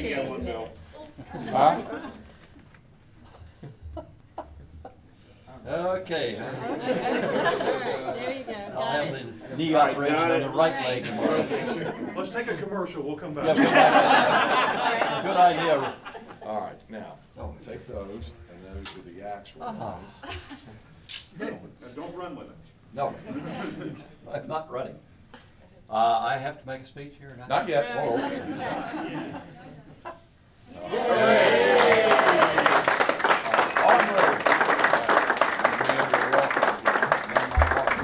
get one, Bill. Huh? Okay. There you go. I'll Got have it. the knee operation on the right leg tomorrow. Let's take a commercial, we'll come back. Yeah, good idea. All right, now, take those, and those are the actual ones. And don't run with it. No, I'm not running. I have to make a speech here or not? Not yet.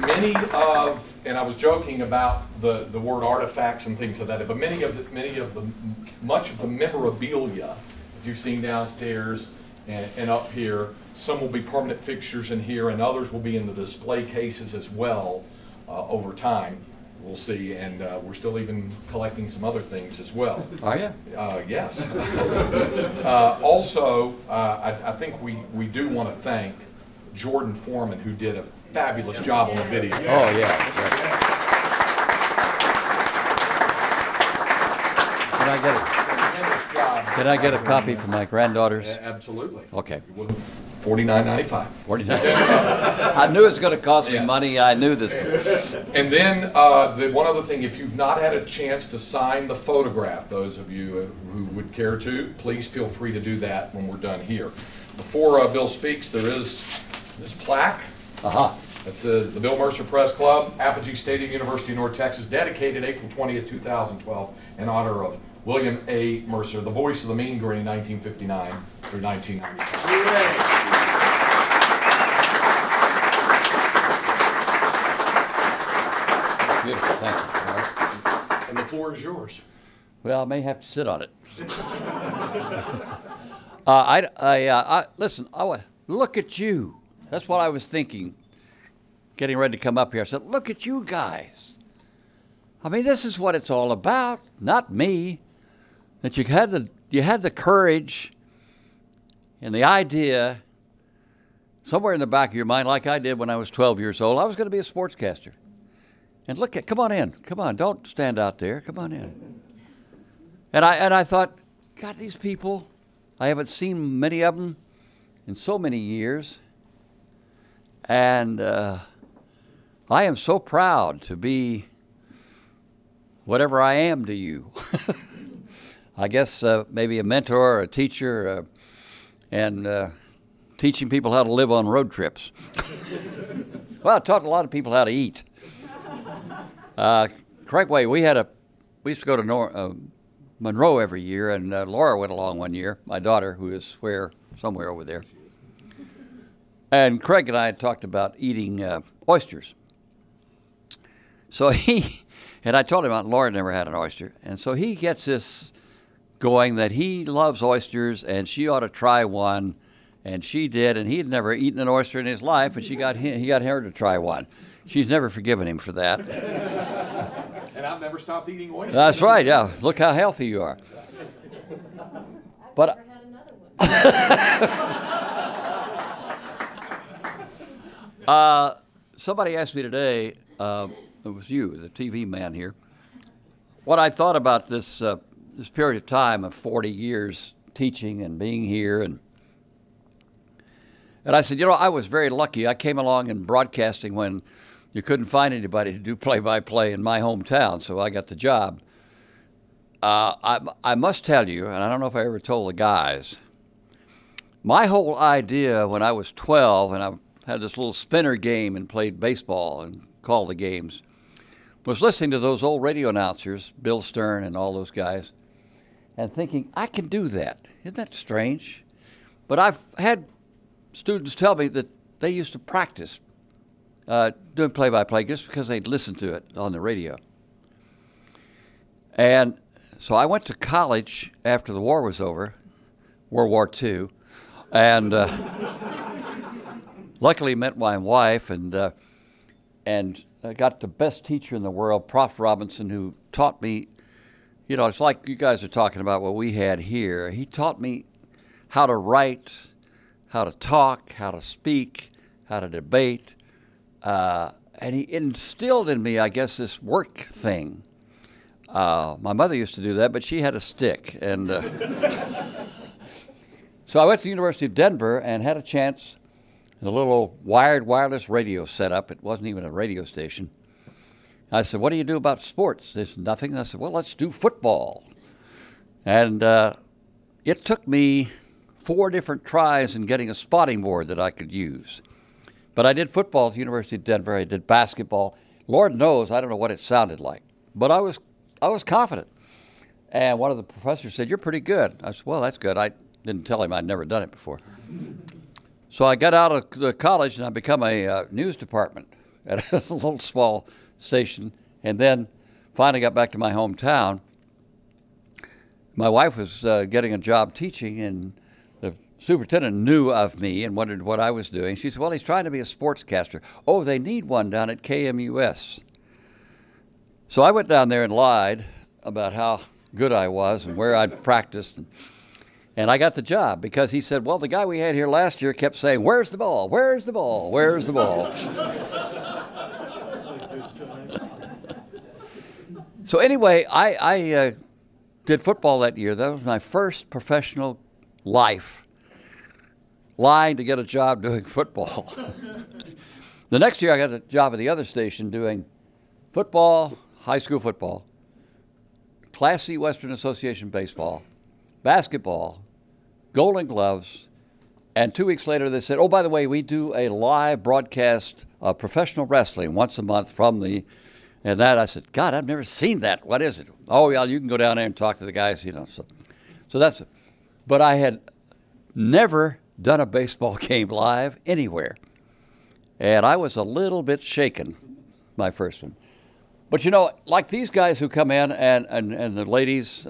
Many of, and I was joking about the word artifacts and things of that, but much of the memorabilia that you've seen downstairs and up here, some will be permanent fixtures in here, and others will be in the display cases as well over time. We'll see, and we're still even collecting some other things as well. Are you? Yes. Also, I think we do want to thank Jordan Foreman, who did a fabulous job on the video. Oh, yeah. Can I get a copy for my granddaughters? Absolutely. Okay. $49.95. 49. I knew it was going to cost me money. I knew this. And then the one other thing, if you've not had a chance to sign the photograph, those of you who would care to, please feel free to do that when we're done here. Before Bill speaks, there is this plaque. That says the Bill Mercer Press Club, Apogee Stadium, University of North Texas, dedicated April 20th, 2012, in honor of William A. Mercer, the voice of the Mean Green, 1959 through 1995. Beautiful. Thank you. And the floor is yours. Well, I may have to sit on it. Listen, look at you. That's what I was thinking, getting ready to come up here. I said, look at you guys. I mean, this is what it's all about, not me. That you had the courage and the idea somewhere in the back of your mind, like I did when I was 12 years old, I was going to be a sportscaster. And come on in. Come on, don't stand out there. Come on in. And I thought, God, these people, I haven't seen many of them in so many years. And I am so proud to be whatever I am to you. I guess maybe a mentor or a teacher and teaching people how to live on road trips. Well, I taught a lot of people how to eat. Craikway, we used to go to Monroe every year, and Laura went along one year, my daughter, who is somewhere over there. And Craig and I had talked about eating oysters. So and I told him Laura never had an oyster. And so he gets this going that he loves oysters and she ought to try one. And she did, and he had never eaten an oyster in his life, and he got her to try one. She's never forgiven him for that. And I've never stopped eating oysters. That's right, yeah. Look how healthy you are. But Never had another one. Somebody asked me today, it was you, the TV man here, what I thought about this period of time of 40 years teaching and being here. And I said, I was very lucky. I came along in broadcasting when you couldn't find anybody to do play-by-play in my hometown, so I got the job. I must tell you, and I don't know if I ever told the guys, my whole idea when I was 12 and I had this little spinner game and played baseball and called the games was listening to those old radio announcers, Bill Stern and all those guys, and thinking, I can do that. Isn't that strange? But I've had students tell me that they used to practice doing play-by-play just because they'd listen to it on the radio. And so I went to college after the war was over, World War II, and luckily met my wife and I got the best teacher in the world, Prof. Robinson, who taught me, it's like you guys are talking about what we had here. He taught me how to write, how to talk, how to speak, how to debate. And he instilled in me, I guess, this work thing. My mother used to do that, but she had a stick. And so I went to the University of Denver and had a chance in a little wired wireless radio setup. It wasn't even a radio station. I said, what do you do about sports? They said, nothing. I said, well, let's do football. And it took me 4 different tries in getting a spotting board that I could use. But I did football at the University of Denver. I did basketball. Lord knows, I don't know what it sounded like. But I was confident. And one of the professors said, you're pretty good. I said, well, that's good. I didn't tell him I'd never done it before. So I got out of the college and I become a news department at a little small station. And then finally got back to my hometown. My wife was getting a job teaching, and the superintendent knew of me and wondered what I was doing. She said, well, he's trying to be a sportscaster. Oh, they need one down at KMUS. So I went down there and lied about how good I was and where I'd practiced. And I got the job because he said, well, the guy we had here last year kept saying, where's the ball? Where's the ball? Where's the ball? So anyway, I did football that year. That was my first professional life, lying to get a job doing football. The next year I got a job at the other station doing football, high school football, Class C Western Association baseball, basketball, Golden Gloves, and 2 weeks later they said, oh, by the way, we do a live broadcast of professional wrestling once a month from the, and that I said, God, I've never seen that. What is it? Oh, yeah, you can go down there and talk to the guys, you know. So that's it. But I had never done a baseball game live anywhere. And I was a little bit shaken, my first one. But, you know, like these guys who come in and the ladies,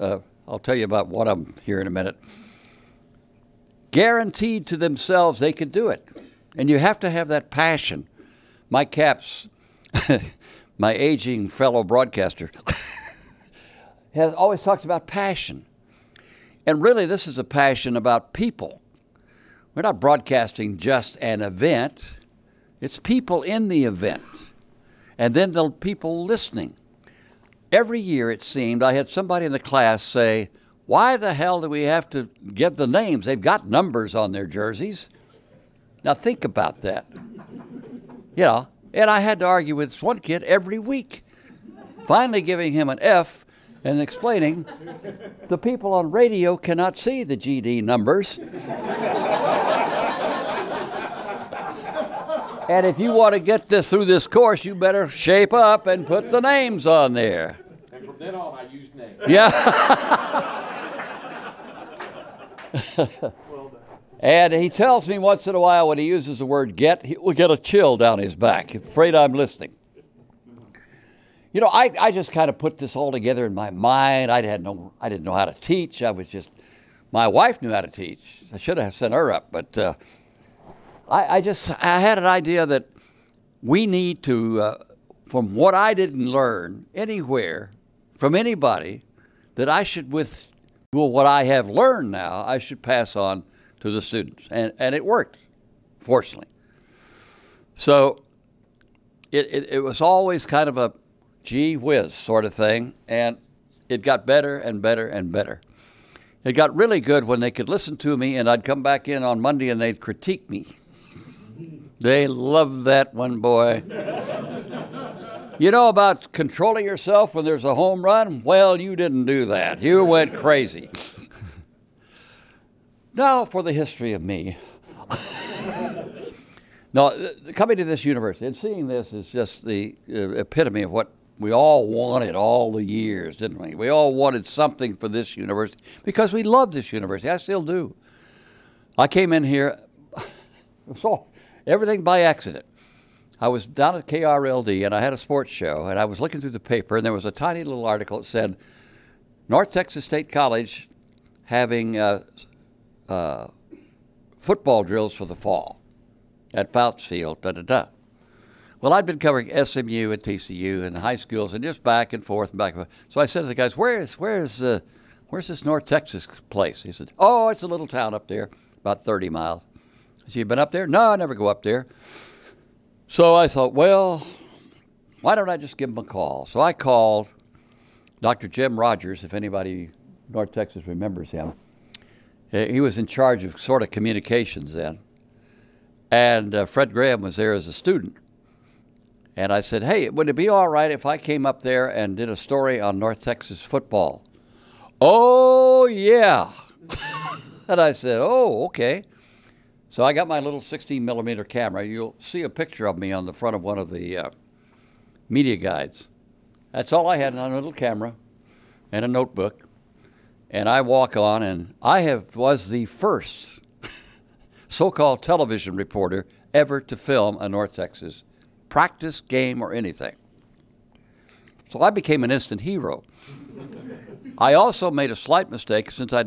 I'll tell you about one of them here in a minute, guaranteed to themselves they could do it. And you have to have that passion. Mike Capps, my aging fellow broadcaster, always talks about passion. And really, this is a passion about people. We're not broadcasting just an event. It's people in the event. And then the people listening. Every year, it seemed, I had somebody in the class say, why the hell do we have to give the names? They've got numbers on their jerseys. Now, think about that. You know, and I had to argue with this one kid every week, finally giving him an F and explaining the people on radio cannot see the GD numbers. And if you want to get this through this course, you better shape up and put the names on there. And from then on, I used names. Yeah. And he tells me once in a while when he uses the word get, he will get a chill down his back, afraid I'm listening. You know, I just kind of put this all together in my mind. I didn't know how to teach. My wife knew how to teach. I should have sent her up, but I had an idea that we need to, from what I didn't learn anywhere, from anybody, that I should, what I have learned now, I should pass on to the students. And it worked, fortunately. So it was always kind of a gee whiz sort of thing, and it got better and better and better. It got really good when they could listen to me, and I'd come back in on Monday and they'd critique me. They loved that one, boy. You know about controlling yourself when there's a home run? Well, you didn't do that. You went crazy. Now for the history of me. No, coming to this university and seeing this is just the epitome of what we all wanted all the years, didn't we? We all wanted something for this university because we love this university. I still do. I came in here, everything by accident. I was down at KRLD and I had a sports show and I was looking through the paper and there was a tiny little article that said North Texas State College having football drills for the fall at Fouts Field, da-da-da. Well, I'd been covering SMU and TCU and the high schools and just back and forth and back and forth. So I said to the guys, where's this North Texas place? He said, oh, it's a little town up there, about 30 miles. I said, you been up there? No, I never go up there. So I thought, well, why don't I just give them a call? So I called, Dr. Jim Rogers, if anybody North Texas remembers him, he was in charge of sort of communications then. And Fred Graham was there as a student. And I said, hey, would it be all right if I came up there and did a story on North Texas football? Oh, yeah. And I said, oh, okay. So I got my little 16 millimeter camera. You'll see a picture of me on the front of one of the media guides. That's all I had on a little camera and a notebook. And I walk on, and was the first so-called television reporter ever to film a North Texas practice, game, or anything. So I became an instant hero. I also made a slight mistake since I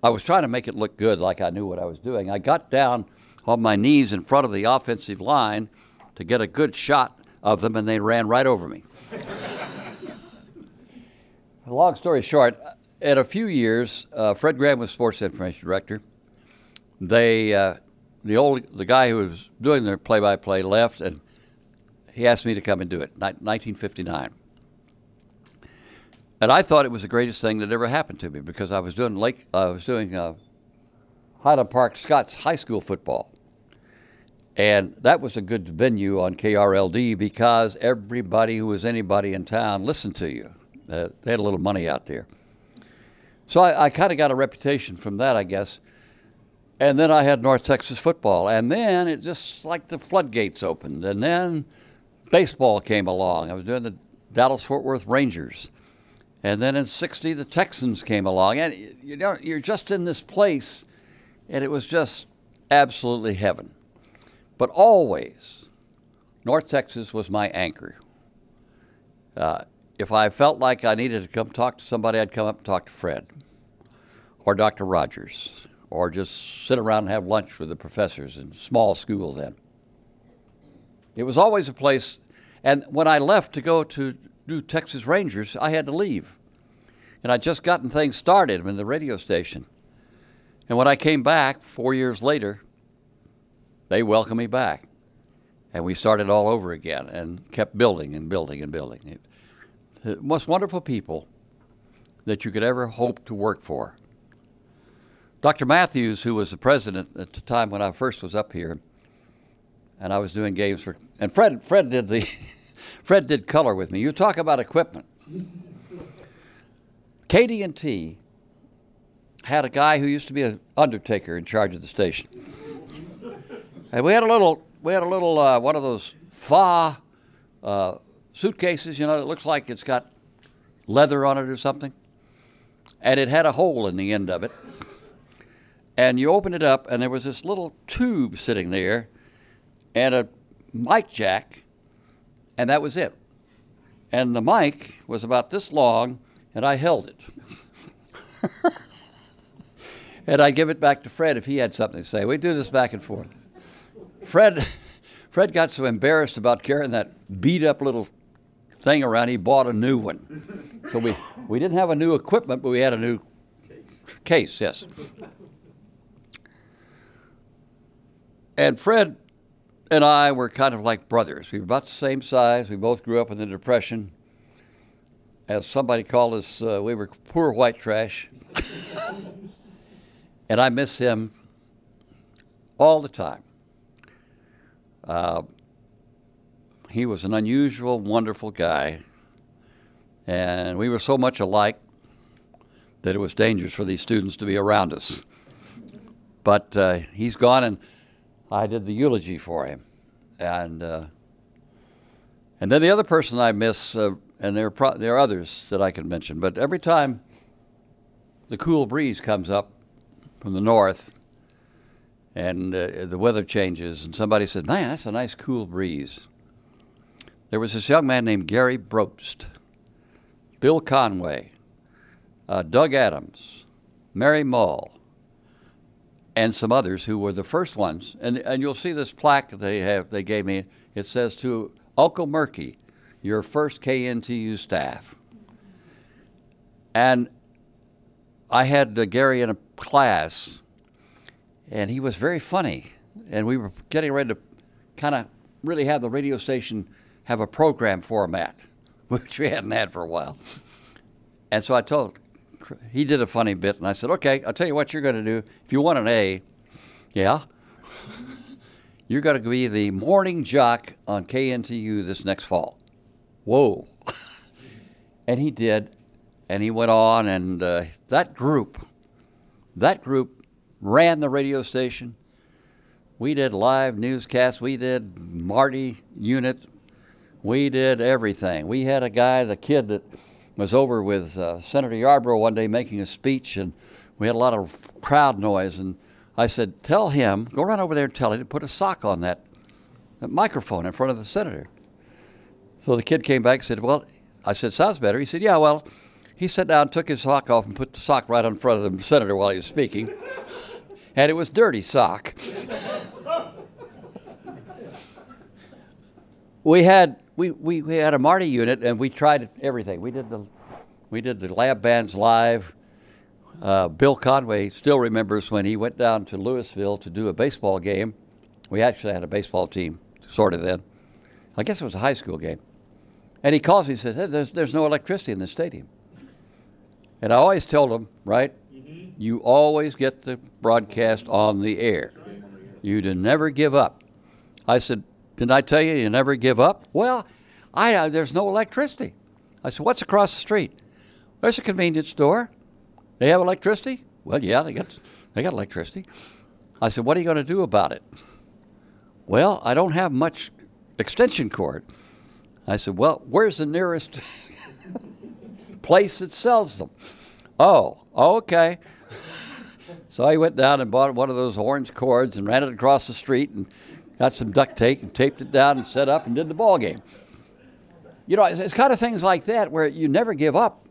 was trying to make it look good like I knew what I was doing. I got down on my knees in front of the offensive line to get a good shot of them, and they ran right over me. Long story short, in a few years, Fred Graham was sports information director. The guy who was doing the play-by-play left, and he asked me to come and do it, 1959. And I thought it was the greatest thing that ever happened to me because I was doing Highland Park Scott's high school football. And that was a good venue on KRLD because everybody who was anybody in town listened to you. They had a little money out there. So I kind of got a reputation from that, I guess. And then I had North Texas football. And then it just like the floodgates opened. And then baseball came along. I was doing the Dallas-Fort Worth Rangers. And then in '60, the Texans came along. And you know, you're just in this place, and it was just absolutely heaven. But always, North Texas was my anchor. If I felt like I needed to come talk to somebody, I'd come up and talk to Fred or Dr. Rogers or just sit around and have lunch with the professors in small school then. It was always a place, and when I left to go to do Texas Rangers, I had to leave. And I'd just gotten things started in the radio station. And when I came back 4 years later, they welcomed me back. And we started all over again and kept building and building and building. The most wonderful people that you could ever hope to work for. Dr. Matthews, who was the president at the time when I first was up here, and I was doing games for, and Fred did the, Fred did color with me. You talk about equipment. KD&T had a guy who used to be an undertaker in charge of the station. And we had a little one of those fa suitcases, you know, it looks like it's got leather on it or something. And it had a hole in the end of it. And you open it up, and there was this little tube sitting there and a mic jack, and that was it. And the mic was about this long, and I held it. And I'd give it back to Fred if he had something to say. We'd do this back and forth. Fred got so embarrassed about carrying that beat-up little thing around, he bought a new one. So we didn't have a new equipment, but we had a new case, yes. And Fred and I were kind of like brothers. We were about the same size. We both grew up in the Depression. As somebody called us, we were poor white trash. And I miss him all the time. He was an unusual, wonderful guy. And we were so much alike that it was dangerous for these students to be around us. But he's gone, and I did the eulogy for him. And then the other person I miss, and there are others that I can mention, but every time the cool breeze comes up from the north and the weather changes, and somebody said, man, that's a nice cool breeze. There was this young man named Gary Brobst, Bill Conway, Doug Adams, Mary Mull, and some others who were the first ones. And you'll see this plaque they gave me. It says, to Uncle Murky, your first KNTU staff. And I had Gary in a class, and he was very funny. And we were getting ready to kind of really have the radio station have a program format which we hadn't had for a while. And so I told, he did a funny bit, and I said, okay, I'll tell you what you're going to do. If you want an A, yeah, you're going to be the morning jock on KNTU this next fall. Whoa. And he did, and he went on, and that group ran the radio station. We did live newscasts. We did Marty unit. We did everything. We had a guy, the kid that was over with Senator Yarborough one day making a speech, and we had a lot of crowd noise. And I said, tell him, go run over there and tell him to put a sock on that microphone in front of the senator. So the kid came back and said, well, I said, sounds better. He said, yeah, well, he sat down, took his sock off, and put the sock right in front of the senator while he was speaking. And it was dirty sock. We had a Marty unit, and we tried everything. We did the lab bands live. Bill Conway still remembers when he went down to Louisville to do a baseball game. We actually had a baseball team, sort of then. I guess it was a high school game. And he calls me and says, hey, there's no electricity in the stadium. And I always told him, right, you always get the broadcast on the air. You never give up. I said, didn't I tell you never give up? Well, there's no electricity. I said, what's across the street? There's a convenience store. They have electricity? Well, yeah, they got electricity. I said, what are you going to do about it? Well, I don't have much extension cord. I said, well, where's the nearest place that sells them? Oh, okay. So I went down and bought one of those orange cords and ran it across the street and got some duct tape and taped it down and set up and did the ball game. You know, it's kind of things like that where you never give up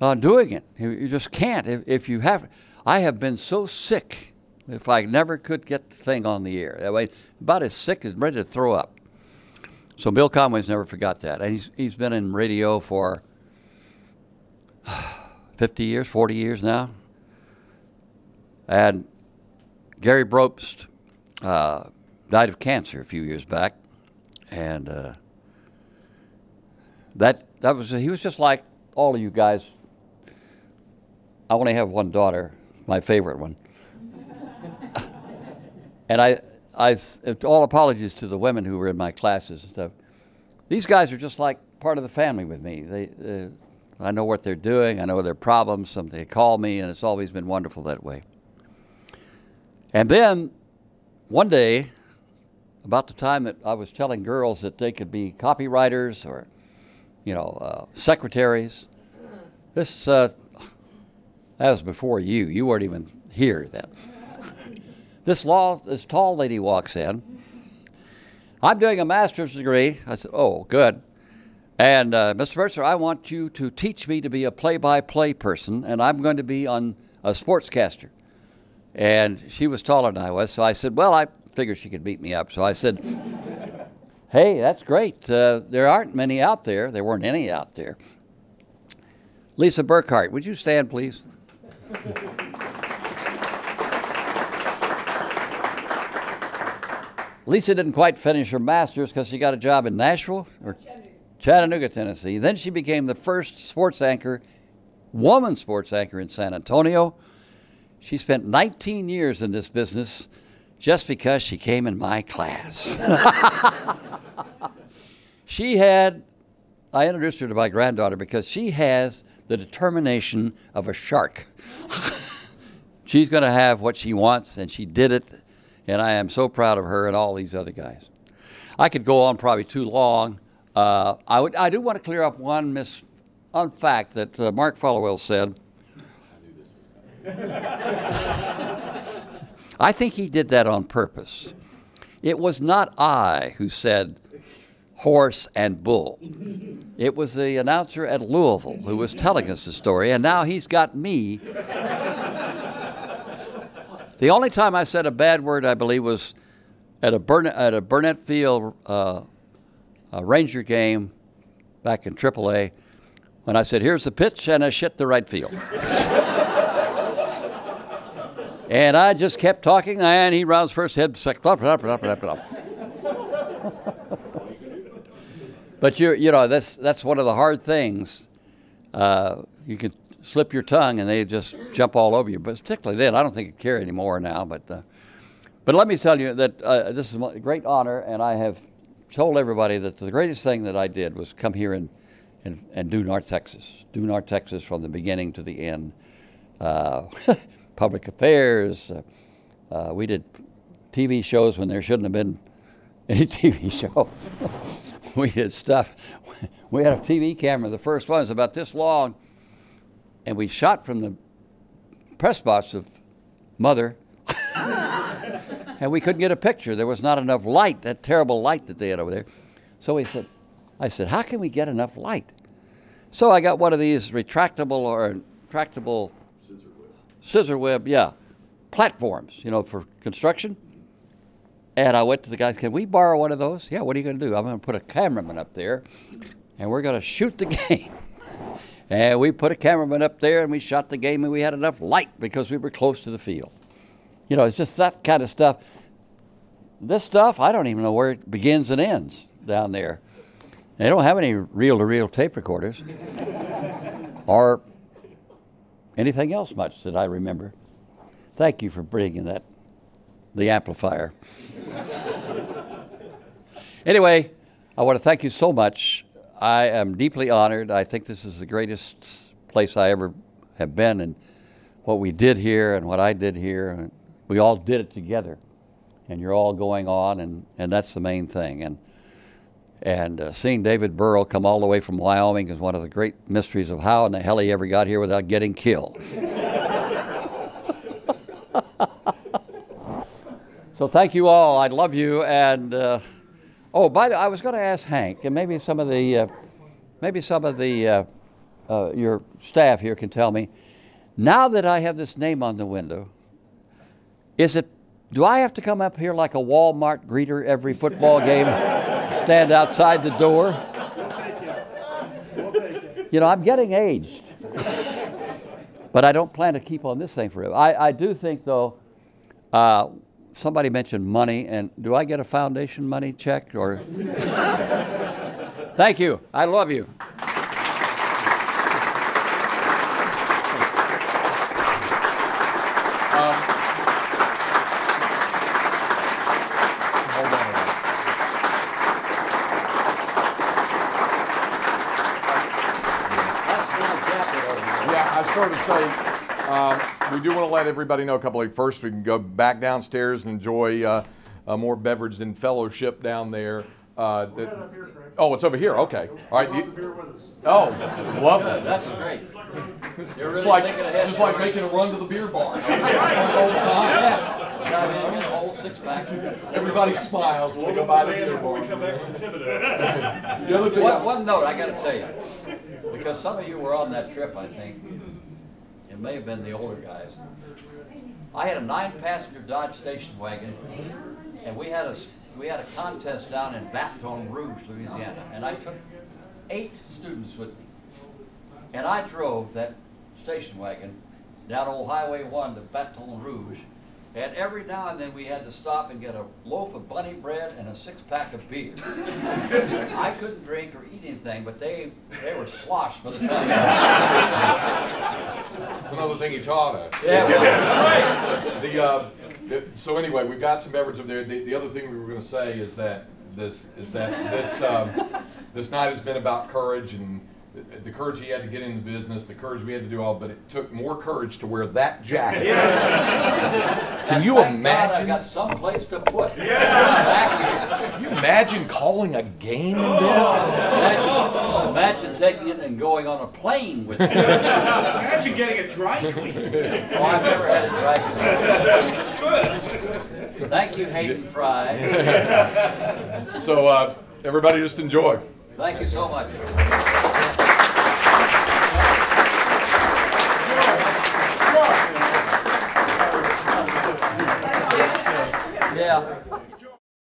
on doing it. You just can't. If you have, I have been so sick if I never could get the thing on the air. That way, about as sick as ready to throw up. So Bill Conway's never forgot that. And he's been in radio for 50 years, 40 years now. And Gary Brobst died of cancer a few years back. And he was just like all of you guys. I only have one daughter, my favorite one. And all apologies to the women who were in my classes and stuff. These guys are just like part of the family with me. I know what they're doing. I know their problems. They call me, and it's always been wonderful that way. And then one day, about the time that I was telling girls that they could be copywriters or, secretaries, that was before you. You weren't even here then. This tall lady walks in. I'm doing a master's degree. I said, oh, good. And Mr. Mercer, I want you to teach me to be a play-by-play person, and I'm going to be on a sportscaster. And she was taller than I was, so I said, well, I figured she could beat me up. So I said, hey, that's great. There aren't many out there. There weren't any out there. Lisa Burkhart, would you stand, please? Lisa didn't quite finish her master's because she got a job in Nashville or Chattanooga, Tennessee. Then she became the first woman sports anchor in San Antonio. She spent 19 years in this business just because she came in my class. I introduced her to my granddaughter because she has the determination of a shark. She's going to have what she wants, and she did it. And I am so proud of her and all these other guys. I could go on probably too long. I do want to clear up one fact that Mark Followell said. I think he did that on purpose. It was not I who said horse and bull. It was the announcer at Louisville who was telling us the story, and now he's got me. The only time I said a bad word, I believe, was at a Burnett Field Ranger game back in AAA when I said, here's the pitch, and I shit the right field. And I just kept talking, and he rounds first, head second, blah, blah, blah, blah, blah. But you know, that's one of the hard things. You can slip your tongue and they just jump all over you. But particularly then, I don't think it carry anymore now. But let me tell you that this is a great honor, and I have told everybody that the greatest thing that I did was come here and do North Texas. Do North Texas from the beginning to the end. Public affairs. We did TV shows when there shouldn't have been any TV shows. We did stuff. We had a TV camera. The first one was about this long, and we shot from the press box of Mother, and we couldn't get a picture. There was not enough light, that terrible light that they had over there. So I said, how can we get enough light? So I got one of these retractable scissor web, platforms, you know, for construction. And I went to the guys, can we borrow one of those? Yeah, what are you going to do? I'm going to put a cameraman up there, and we're going to shoot the game. And we put a cameraman up there, and we shot the game, and we had enough light because we were close to the field. You know, it's just that kind of stuff. This stuff, I don't even know where it begins and ends down there. They don't have any reel-to-reel tape recorders or anything else much that I remember. Thank you for bringing the amplifier. Anyway, I want to thank you so much. I am deeply honored. I think this is the greatest place I ever have been, and what we did here and what I did here, and we all did it together. And you're all going on, and that's the main thing. And seeing David Burrell come all the way from Wyoming is one of the great mysteries of how in the hell he ever got here without getting killed. So thank you all. I love you. And oh, by the way, I was going to ask Hank, and maybe some of the your staff here can tell me. Now that I have this name on the window, do I have to come up here like a Walmart greeter every football game, stand outside the door? You know, I'm getting aged, but I don't plan to keep on this thing forever. I do think, though, somebody mentioned money, and do I get a foundation money check? Or Thank you. I love you. We do want to let everybody know a couple of first we can go back downstairs and enjoy more beverage and fellowship down there. Oh, it's over here. Okay. All right. Oh, lovely. That's great. It's just like making a run to the beer bar. Everybody smiles when we go by the beer bar. One note I got to tell you, because some of you were on that trip, I think. It may have been the older guys. I had a 9-passenger Dodge station wagon, and we had a contest down in Baton Rouge, Louisiana, and I took 8 students with me. And I drove that station wagon down old Highway 1 to Baton Rouge, and every now and then we had to stop and get a loaf of bunny bread and a 6-pack of beer. I couldn't drink or eat anything, but they were sloshed by the time. That's another thing he taught us. Yeah, well, so anyway, we've got some beverage up there. The other thing we were going to say is that this night has been about courage, and the courage he had to get into business, the courage we had to do all, but it took more courage to wear that jacket. Yes. Can you God imagine? I got someplace to put. Can you imagine calling a game in this? Imagine taking it and going on a plane with it. Imagine getting it dry cleaned. Oh, I've never had it dry cleaned. So thank you, Hayden Fry. So everybody just enjoy. Thank you so much.